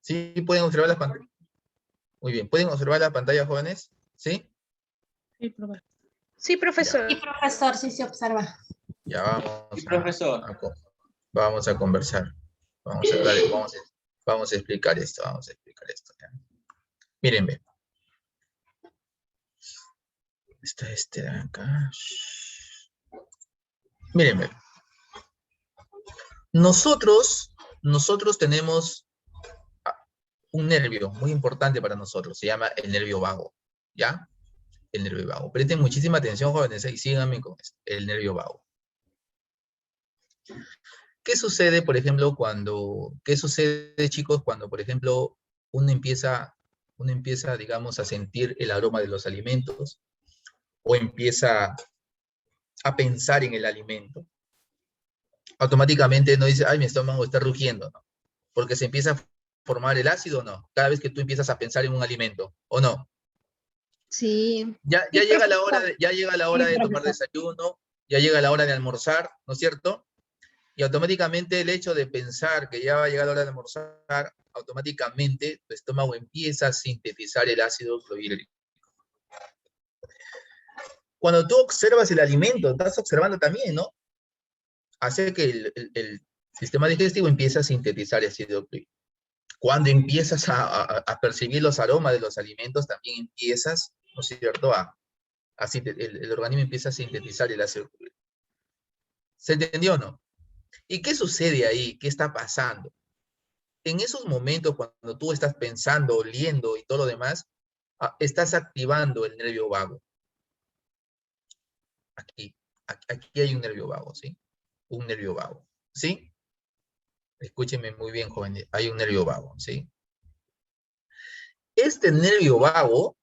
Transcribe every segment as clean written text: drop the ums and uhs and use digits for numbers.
¿Sí pueden observar las pantallas? Muy bien, ¿pueden observar la pantalla, jóvenes? ¿Sí? Sí, profesor. Sí, profesor. Sí, profesor, sí se observa. Ya vamos, Sí, profesor. vamos a conversar. Vamos a explicar esto, ¿ya? Miren, ve. Está este de acá. Miren, ve. Nosotros tenemos un nervio muy importante para nosotros, se llama el nervio vago, ¿ya? El nervio vago. Presten muchísima atención, jóvenes, y síganme con esto, el nervio vago. ¿Qué sucede, por ejemplo, chicos, cuando, por ejemplo, uno empieza, digamos, a sentir el aroma de los alimentos, o empieza a pensar en el alimento? Automáticamente no dice, ay, mi estómago está rugiendo, ¿no? Porque se empieza a formar el ácido, ¿no? Cada vez que tú empiezas a pensar en un alimento, ¿o no? Sí. Ya llega la hora de tomar desayuno, ya llega la hora de almorzar, ¿no es cierto? Y automáticamente el hecho de pensar que ya va a llegar la hora de almorzar, automáticamente tu estómago empieza a sintetizar el ácido clorhídrico. Cuando tú observas el alimento, estás observando también, ¿no? Hace que el sistema digestivo empiece a sintetizar el ácido clorhídrico. Cuando empiezas a percibir los aromas de los alimentos, también empiezas, ¿no es cierto?, el organismo empieza a sintetizar el ácido clorhídrico. ¿Se entendió o no? ¿Y qué sucede ahí? ¿Qué está pasando? En esos momentos, cuando tú estás pensando, oliendo y todo lo demás, estás activando el nervio vago. Aquí hay un nervio vago, ¿sí? Un nervio vago, ¿sí? Escúchenme muy bien, jóvenes, hay un nervio vago, ¿sí? Este nervio vago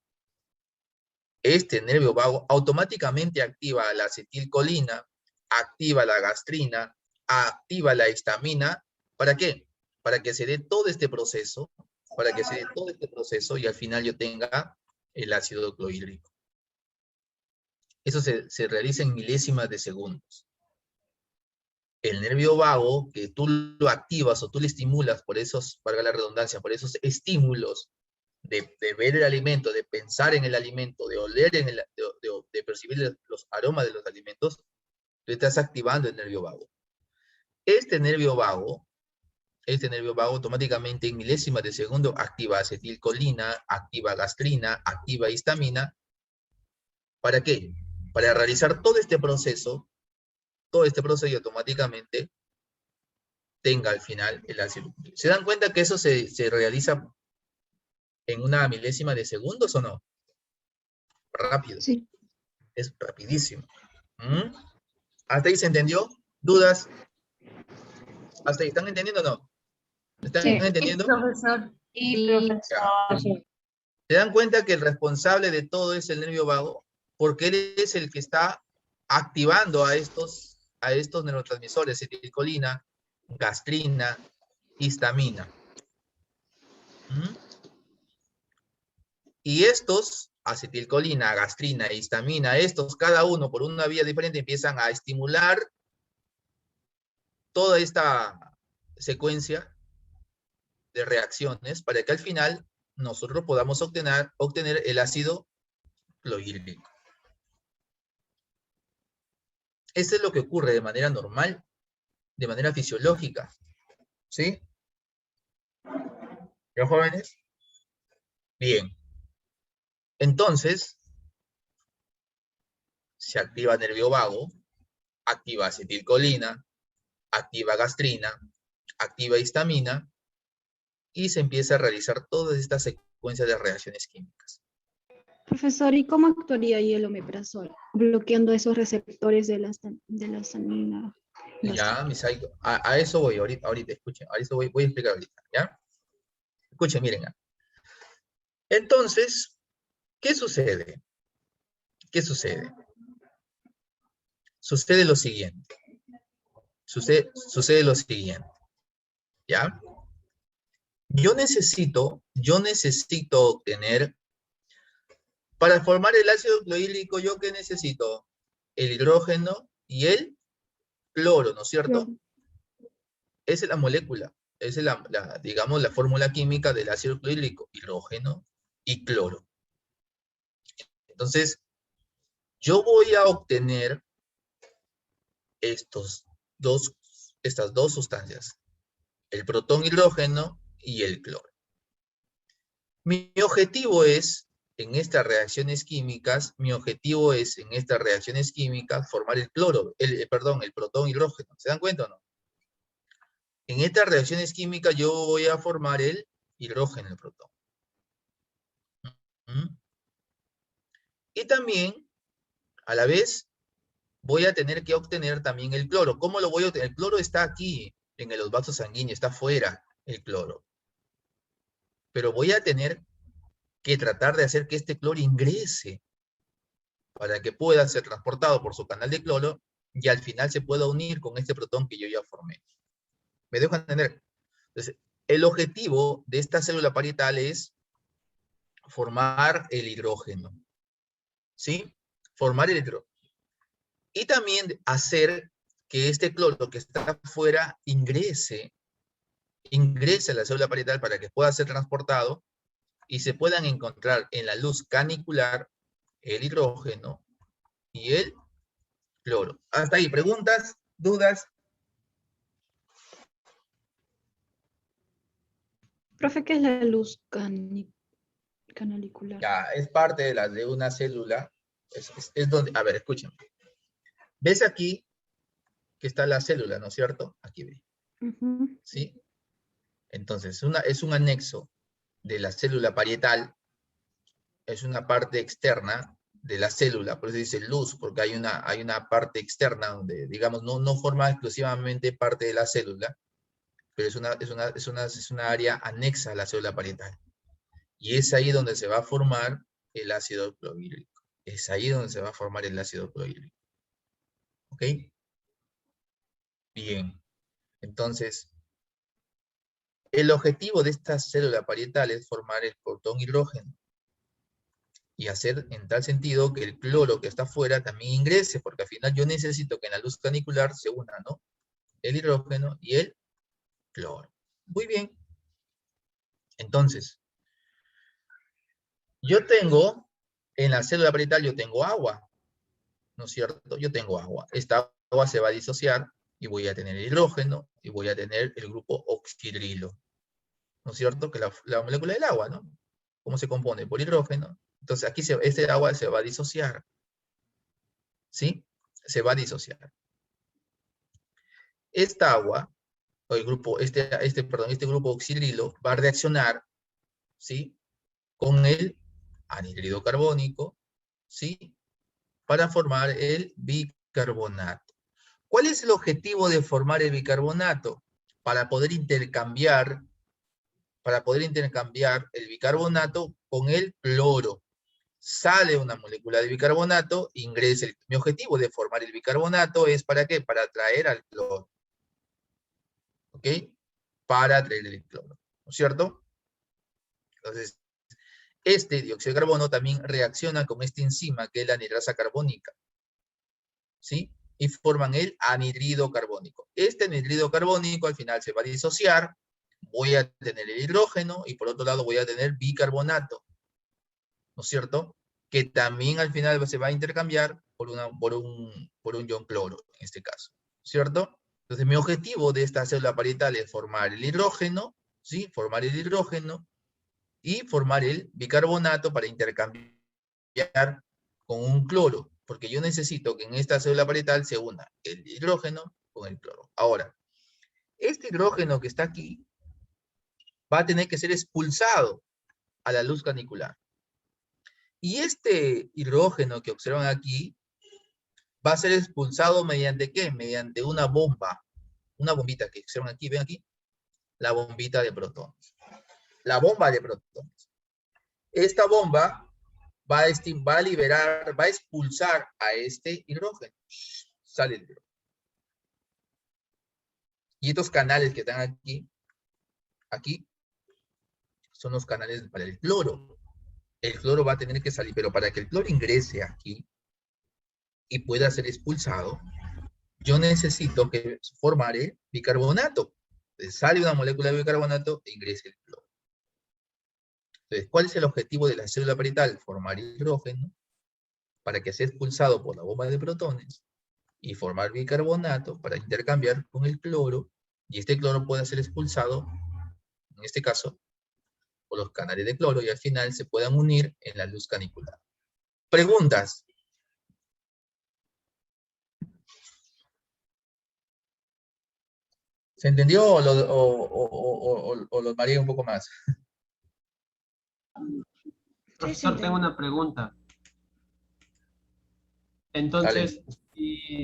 automáticamente activa la acetilcolina, activa la gastrina, activa la histamina. ¿Para qué? Para que se dé todo este proceso, y al final yo tenga el ácido clorhídrico. Eso se realiza en milésimas de segundos. El nervio vago, que tú lo activas o tú le estimulas por esos, valga la redundancia, por esos estímulos de ver el alimento, de pensar en el alimento, de oler, de percibir los aromas de los alimentos, tú estás activando el nervio vago. Este nervio vago automáticamente en milésimas de segundo activa acetilcolina, activa gastrina, activa histamina. ¿Para qué? Para realizar todo este proceso y automáticamente tenga al final el ácido. ¿Se dan cuenta que eso se realiza en una milésima de segundos o no? Rápido. Sí. Es rapidísimo. ¿Hasta ahí se entendió? ¿Dudas? ¿Hasta ahí están entendiendo o no? ¿Están entendiendo? Sí, profesor. Sí, profesor. ¿Se dan cuenta que el responsable de todo es el nervio vago? Porque él es el que está activando a estos neurotransmisores, acetilcolina, gastrina, histamina. Y estos, acetilcolina, gastrina e histamina, estos cada uno por una vía diferente empiezan a estimular toda esta secuencia de reacciones para que al final nosotros podamos obtener el ácido clorhídrico. Eso es lo que ocurre de manera normal, de manera fisiológica. ¿Sí? ¿Ya, jóvenes? Bien. Entonces, se activa nervio vago, activa acetilcolina, activa gastrina, activa histamina, y se empieza a realizar todas estas secuencias de reacciones químicas. Profesor, ¿y cómo actuaría ahí el omeprazol? Bloqueando esos receptores de la histamina. Ya, a eso voy ahorita, escuchen, a eso voy a explicar ahorita, ¿ya? Escuchen, miren. Entonces, ¿qué sucede? ¿Qué sucede? Sucede lo siguiente. Sucede lo siguiente, ¿ya? Yo necesito obtener, para formar el ácido clorhídrico, ¿yo qué necesito? El hidrógeno y el cloro, ¿no es cierto? Esa es la molécula. Esa es digamos, la fórmula química del ácido clorhídrico, hidrógeno y cloro. Entonces, yo voy a obtener estas dos sustancias, el protón hidrógeno y el cloro. Mi objetivo es, en estas reacciones químicas, formar el protón hidrógeno. ¿Se dan cuenta o no? En estas reacciones químicas yo voy a formar el hidrógeno, el protón. Y también, a la vez, voy a tener que obtener también el cloro. ¿Cómo lo voy a obtener? El cloro está aquí, en los vasos sanguíneos, está afuera el cloro. Pero voy a tener que tratar de hacer que este cloro ingrese para que pueda ser transportado por su canal de cloro y al final se pueda unir con este protón que yo ya formé. ¿Me dejo entender? Entonces, el objetivo de esta célula parietal es formar el hidrógeno. ¿Sí? Formar el hidrógeno. Y también hacer que este cloro que está afuera ingrese a la célula parietal para que pueda ser transportado y se puedan encontrar en la luz canicular el hidrógeno y el cloro. Hasta ahí, ¿preguntas? ¿Dudas? Profe, ¿qué es la luz canalicular? Ya, es parte de una célula. Es donde, a ver, escúchenme. ¿Ves aquí que está la célula, no es cierto? Aquí ve. ¿Sí? Entonces, es un anexo de la célula parietal. Es una parte externa de la célula, por eso dice luz, porque hay una parte externa donde, digamos, no forma exclusivamente parte de la célula, pero es una área anexa a la célula parietal. Y es ahí donde se va a formar el ácido clorhídrico. Es ahí donde se va a formar el ácido clorhídrico. ¿Ok? Bien. Entonces, el objetivo de esta célula parietal es formar el protón hidrógeno. Y hacer en tal sentido que el cloro que está afuera también ingrese, porque al final yo necesito que en la luz canicular se una, ¿no? El hidrógeno y el cloro. Muy bien. Entonces, yo tengo, en la célula parietal yo tengo agua, ¿no es cierto? Yo tengo agua. Esta agua se va a disociar y voy a tener el hidrógeno y voy a tener el grupo oxidrilo, ¿no es cierto? Que la molécula del agua, ¿no? ¿Cómo se compone? Por hidrógeno. Entonces aquí este agua se va a disociar. ¿Sí? Se va a disociar. Esta agua, o el grupo, este grupo oxidrilo va a reaccionar, ¿sí? Con el anhídrido carbónico, ¿sí? Para formar el bicarbonato. ¿Cuál es el objetivo de formar el bicarbonato? Para poder intercambiar el bicarbonato con el cloro. Sale una molécula de bicarbonato, ingresa. Mi objetivo de formar el bicarbonato es ¿para qué? Para atraer al cloro. ¿Ok? Para atraer el cloro. ¿No es cierto? Entonces, este dióxido de carbono también reacciona con esta enzima que es la anidrasa carbónica. ¿Sí? Y forman el anhídrido carbónico. Este anhídrido carbónico al final se va a disociar. Voy a tener el hidrógeno y por otro lado voy a tener bicarbonato. ¿No es cierto? Que también al final se va a intercambiar por un ion cloro, en este caso. ¿Cierto? Entonces mi objetivo de esta célula parietal es formar el hidrógeno, ¿sí? Formar el hidrógeno y formar el bicarbonato para intercambiar con un cloro, porque yo necesito que en esta célula parietal se una el hidrógeno con el cloro. Ahora, este hidrógeno que está aquí va a tener que ser expulsado a la luz canicular. Y este hidrógeno que observan aquí va a ser expulsado mediante ¿qué? Mediante una bomba, una bombita que observan aquí, ven aquí, la bombita de protones. La bomba de protones. Esta bomba va a expulsar a este hidrógeno. Sale el hidrógeno. Y estos canales que están aquí, son los canales para el cloro. El cloro va a tener que salir, pero para que el cloro ingrese aquí y pueda ser expulsado, yo necesito formar el bicarbonato. Sale una molécula de bicarbonato e ingresa el cloro. Entonces, ¿cuál es el objetivo de la célula parietal? Formar hidrógeno para que sea expulsado por la bomba de protones y formar bicarbonato para intercambiar con el cloro, y este cloro pueda ser expulsado, en este caso, por los canales de cloro, y al final se puedan unir en la luz canicular. Preguntas. ¿Se entendió o lo mareé un poco más? Profesor, tengo una pregunta. Entonces,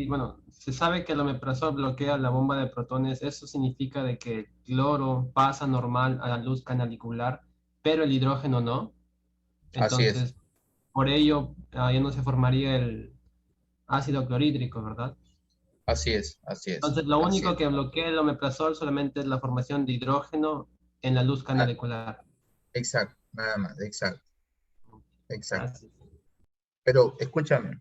bueno, se sabe que el omeprazol bloquea la bomba de protones. Eso significa de que el cloro pasa normal a la luz canalicular, pero el hidrógeno no. Así es. Entonces, por ello, ya no se formaría el ácido clorhídrico, ¿verdad? Así es, así es. Entonces, lo así único es. que bloquea el omeprazol solamente es la formación de hidrógeno en la luz canalicular. Exacto, nada más, exacto. Exacto. Gracias. Pero escúchame,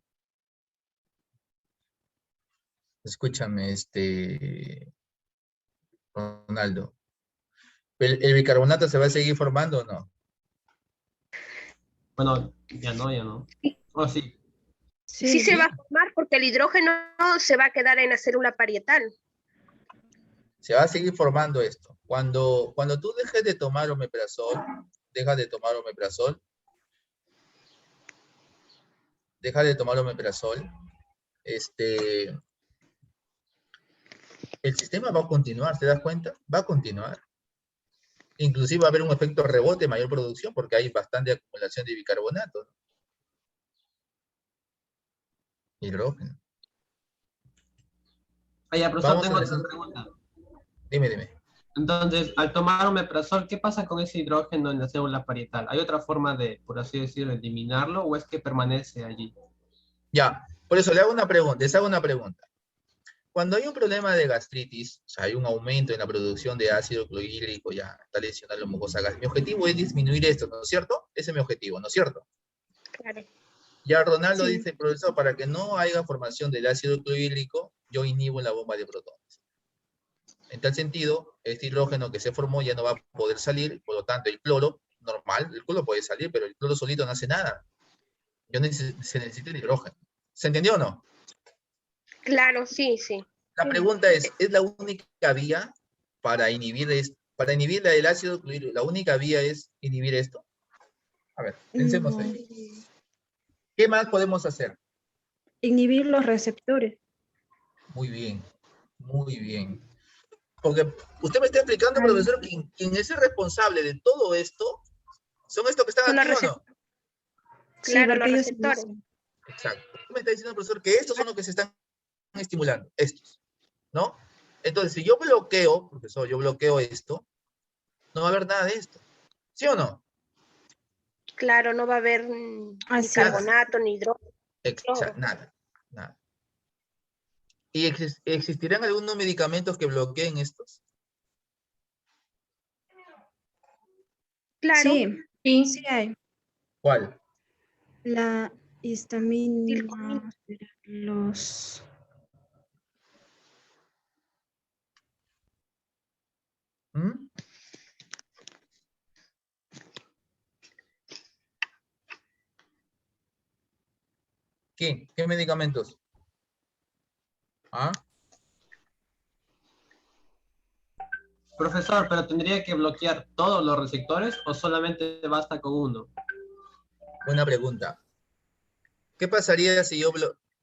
Ronaldo. ¿El bicarbonato se va a seguir formando o no? Bueno, ya no. Oh, sí. Sí se va a formar porque el hidrógeno se va a quedar en la célula parietal. Se va a seguir formando esto. Cuando tú dejes de tomar omeprazol, el sistema va a continuar, ¿te das cuenta? Va a continuar. Inclusive va a haber un efecto rebote, mayor producción, porque hay bastante acumulación de bicarbonato, ¿no? Hidrógeno. Oye, profesor, Vamos tengo a la otra siguiente. pregunta. Dime. Entonces, al tomar omeprazol, ¿qué pasa con ese hidrógeno en la célula parietal? ¿Hay otra forma de, por así decirlo, eliminarlo o es que permanece allí? Ya, por eso les hago una pregunta. Cuando hay un problema de gastritis, o sea, hay un aumento en la producción de ácido clorhídrico, ya está lesionando la mucosa gástrica. Mi objetivo es disminuir esto, ¿no es cierto? Ese es mi objetivo, ¿no es cierto? Claro. Ya Ronaldo Sí. dice, profesor, para que no haya formación del ácido clorhídrico, yo inhibo la bomba de protones. En tal sentido, este hidrógeno que se formó ya no va a poder salir, por lo tanto, el cloro, normal, el cloro puede salir, pero el cloro solito no hace nada. Se necesita el hidrógeno. ¿Se entendió o no? Claro, sí. La pregunta es la única vía para inhibir el ácido clorhídrico, la única vía es inhibir esto? A ver, pensemos No. ahí. ¿Qué más podemos hacer? Inhibir los receptores. Muy bien, muy bien. Porque usted me está explicando, profesor, quién es el responsable de todo esto, son estos que están Son aquí, los ¿o no? Claro, porque los ellos receptores. inician. Exacto. Usted me está diciendo, profesor, que estos son los que se están estimulando, estos, ¿no? Entonces, si yo bloqueo, profesor, yo bloqueo esto, no va a haber nada de esto. ¿Sí o no? Claro, no va a haber ni Así es. carbonato, ni hidrógeno. Exacto, nada. ¿Y existirán algunos medicamentos que bloqueen estos? Claro. Sí hay. ¿Cuál? La histamina, Tilcomina. los... ¿Mm? ¿Qué medicamentos? ¿Ah? Profesor, ¿pero tendría que bloquear todos los receptores o solamente basta con uno? Buena pregunta. ¿Qué pasaría si yo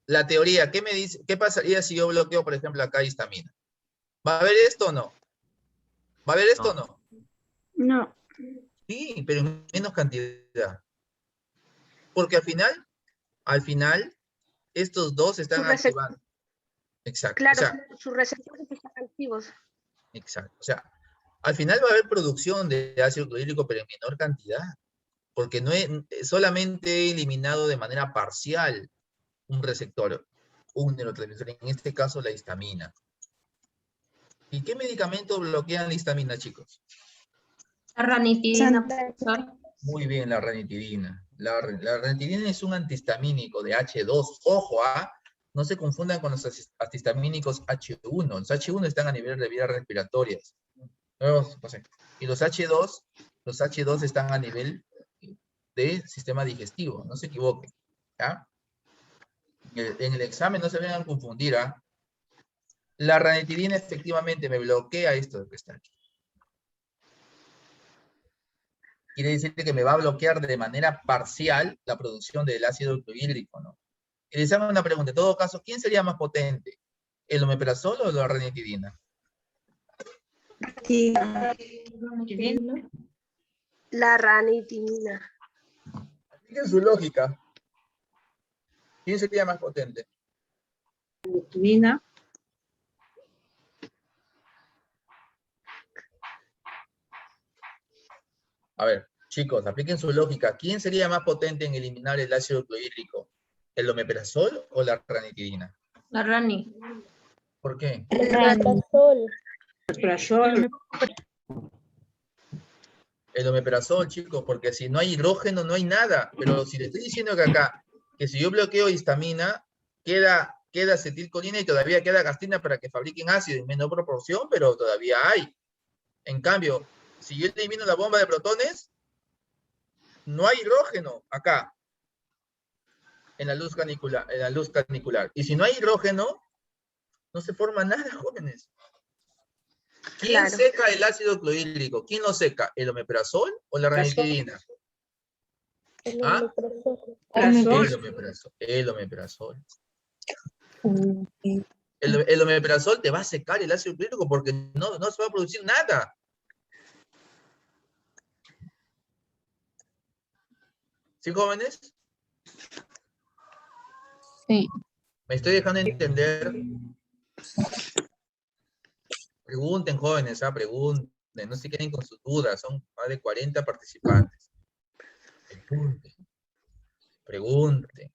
la teoría, ¿qué me dice? ¿Qué pasaría si yo bloqueo, por ejemplo, acá histamina? ¿Va a haber esto o no? ¿Va a haber esto o no? No. Sí, pero en menos cantidad. Porque al final, estos dos están Sus receptores. activando. Exacto. Claro, O sea, sus receptores están activos. exacto. O sea, al final va a haber producción de ácido clorhídrico, pero en menor cantidad. Porque no solamente he eliminado de manera parcial un receptor, un neurotransmisor, en este caso la histamina. ¿Y qué medicamentos bloquean la histamina, chicos? La ranitidina, profesor. Muy bien, la ranitidina. La ranitidina es un antihistamínico de H2. Ojo, no se confundan con los antihistamínicos H1. Los H1 están a nivel de vías respiratorias. Nuevos, José. Y los H2 están a nivel de sistema digestivo, no se equivoquen. ¿Ya? En el examen no se vengan a confundir. ¿Ah? La ranitidina efectivamente me bloquea esto que está aquí. Quiere decir que me va a bloquear de manera parcial la producción del ácido clorhídrico, ¿no? Y les hago una pregunta. En todo caso, ¿quién sería más potente? ¿El omeprazol o la ranitidina? Sí. La ranitidina. Miren su lógica. ¿Quién sería más potente? Ranitidina. A ver, chicos, apliquen su lógica. ¿Quién sería más potente en eliminar el ácido clorhídrico? ¿El omeprazol o la ranitidina? La Rani. ¿Por qué? Omeprazol. El omeprazol, chicos, porque si no hay hidrógeno, no hay nada. Pero si le estoy diciendo que acá, que si yo bloqueo histamina, queda acetilcolina y todavía queda gastrina para que fabriquen ácido en menor proporción, pero todavía hay. En cambio, si yo elimino la bomba de protones, no hay hidrógeno acá, en la luz canicular. Y si no hay hidrógeno, no se forma nada, jóvenes. ¿Quién Claro. seca el ácido clorhídrico? ¿Quién lo seca? ¿El omeprazol o la ranitidina? ¿Ah? El omeprazol. El omeprazol te va a secar el ácido clorhídrico porque no se va a producir nada. ¿Sí, jóvenes? Sí. ¿Me estoy dejando entender? Pregunten, jóvenes, pregunten. No se queden con sus dudas. Son más de 40 participantes. Pregunten.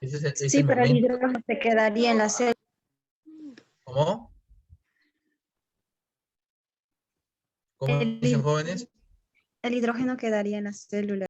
Ese es Sí, el pero el momento. hidrógeno se quedaría en la célula. ¿Cómo? ¿Cómo dicen, jóvenes? El hidrógeno quedaría en la célula.